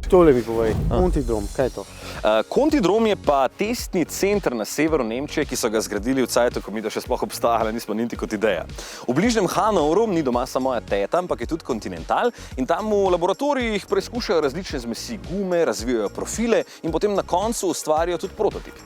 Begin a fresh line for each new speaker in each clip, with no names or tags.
Tole mi povej, Kontidrom, kaj je to?
Kontidrom je pa testni center na severu Nemčije, ki so ga zgradili v cajtu, ko mi da še sploh obstajala, nismo niti kot ideja. V bližnjem Hanovru ni doma samo moja teta, ampak je tudi Continental in tam v laboratorijih preizkušajo različne zmesi gume, razvijajo profile in potem na koncu ustvarijo tudi prototip.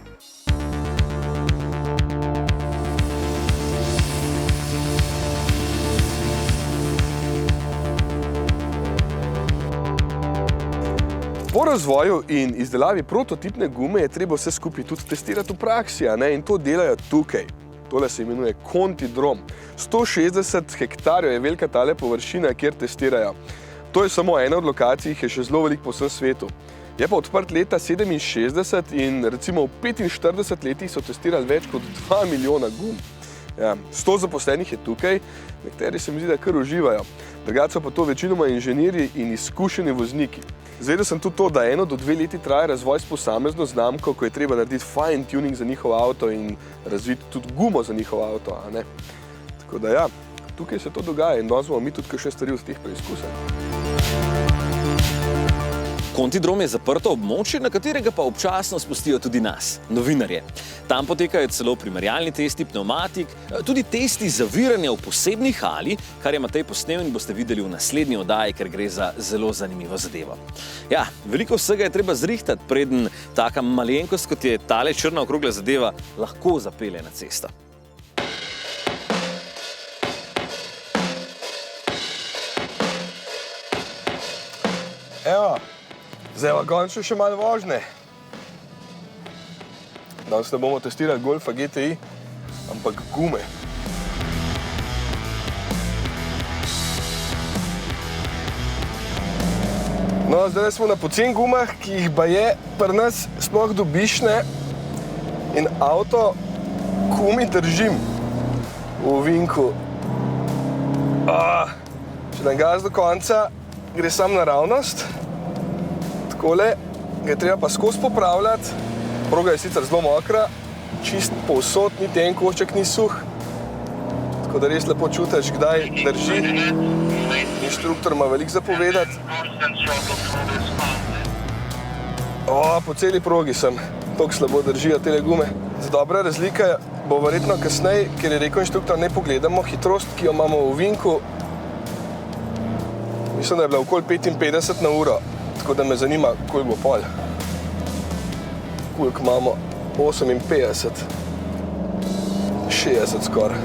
Po razvoju in izdelavi prototipne gume je treba vse skupaj tudi testirati v praksi, in to delajo tukaj. Tole se imenuje Kontidrom. 160 hektarjev je velika tale površina, kjer testirajo. To je samo ena od lokacij, jih je še zelo veliko po vsem svetu. Je pa odprt leta 67 in recimo v 45 letih so testirali več kot 2 milijona gum. 100 zaposlenih je tukaj, nekateri se mi zdi, da kar uživajo. Drugače so pa to večinoma inženirji in izkušeni vozniki. Zvedel sem tudi to, da 1 do 2 leti traja razvoj s posamezno znamko, ko je treba narediti fine tuning za njihov avto in razviti tudi gumo za njihov avto. Tako da tukaj se to dogaja in danes bomo mi tudi kakšne stvari od teh preizkusili.
Kontidrom je zaprto območje, na katerega pa občasno spustijo tudi nas, novinarje. Tam potekajo celo primerjalni testi pnevmatik, tudi testi zaviranja v posebni hali, kar je Matej posnel in boste videli v naslednji oddaji, ker gre za zelo zanimivo zadevo. Veliko vsega je treba zrihtati, preden taka malenkost, kot je tale črna okrogla zadeva, lahko zapelje na cesto.
Evo, zdaj pa končno še malo vožnje. Danes ne bomo testirali Golfa GTI, ampak gume. No, zdaj smo na poceni gumah, ki jih baje pri nas sploh dobiš, in avto kumi držim v ovinku. Če nam gas do konca, gre sam naravnost. Takole, ga je treba pa skozi popravljati. Proga je sicer zelo mokra, čist povsod, niti en košček ni suh. Tako da res lepo čutiš, kdaj drži. Inštruktor ima veliko za povedati. Po celi progi sem, toliko slabo držijo tele gume. Za dobra razlika bo verjetno kasneje, ker je rekel inštruktor, ne pogledamo hitrost, ki jo imamo v ovinku. Mislim, da je bila okoli 55 na uro, tako da me zanima, koliko bo pol. Koliko imamo? 58. 60 skoraj.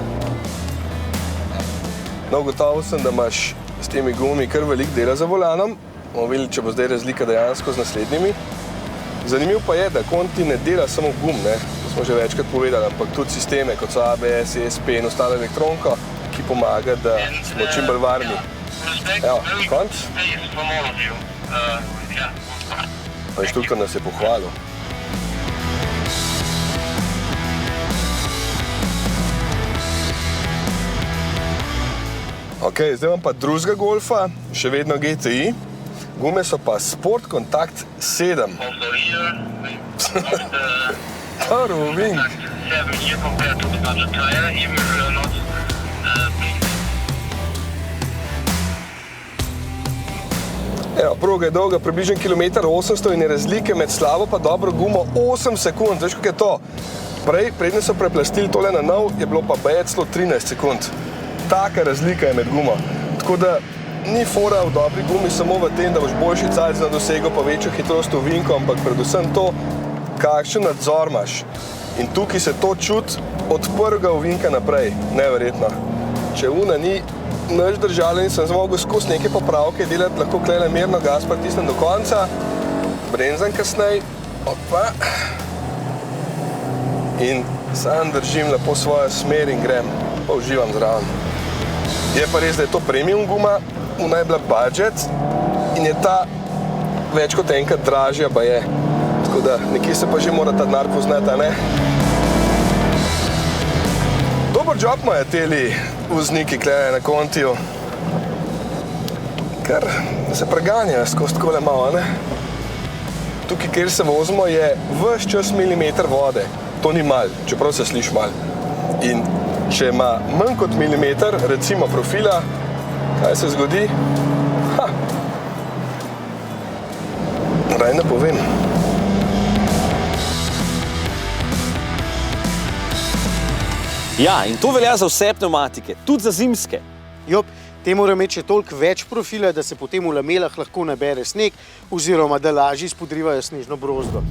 No, gotovo sem, da imaš s temi gumami kar veliko dela za volanom. Bomo videli, če bo zdaj razlika dejansko z naslednjimi. Zanimivo pa je, da Conti ne dela samo gum, to smo že večkrat povedali, ampak tudi sisteme, kot so ABS, ESP in ostalo elektroniko, ki pomaga, da smo čim bolj varni. Evo, konc. Pa inštruktor nas je pohvalil. Zdaj imam pa drugega Golfa, še vedno GTI. Gume so pa Sport Contact 7. Prvi ovink. Evo, proga je dolga približno 1,8 km in je razlike med slabo pa dobro gumo 8 sekund. Veš, kako je to? Predne so preplastili tole na nov, je bilo pa celo 13 sekund. Taka razlika je med gumo. Tako da ni fora v dobri gumi samo v tem, da boš boljši cajt za dosego pa večjo hitrost v ovinku, ampak predvsem to, kakšen nadzor imaš. In tukaj se to čuti od prvega ovinka naprej. Neverjetno. Če una ni nič držala in sem zmogel skozi neke popravke delati, lahko klele mirno gas pritisnem do konca, bremzam kasneje, in sam držim lepo svojo smer in grem, pa uživam zraven. Je pa res, da je to premium guma, ona je bila budget in je ta več kot enkrat dražja baje. Tako da nekje se pa že mora ta denar poznati, Dober job imajo teli vozniki kleje na Contiju. Ker se preganjajo skozi takole malo, Tukaj, kjer se vozimo, je ves čas milimeter vode. To ni malo, čeprav se sliši malo. In če ima manj kot milimeter, recimo profila, kaj se zgodi? Kaj ne povem?
Ja, in to velja za vse pnevmatike, tudi za zimske.
Jop, te mora imeti še toliko več profila, da se potem v lamelah lahko nabere sneg oziroma da lažje spodrivajo snežno brozdo.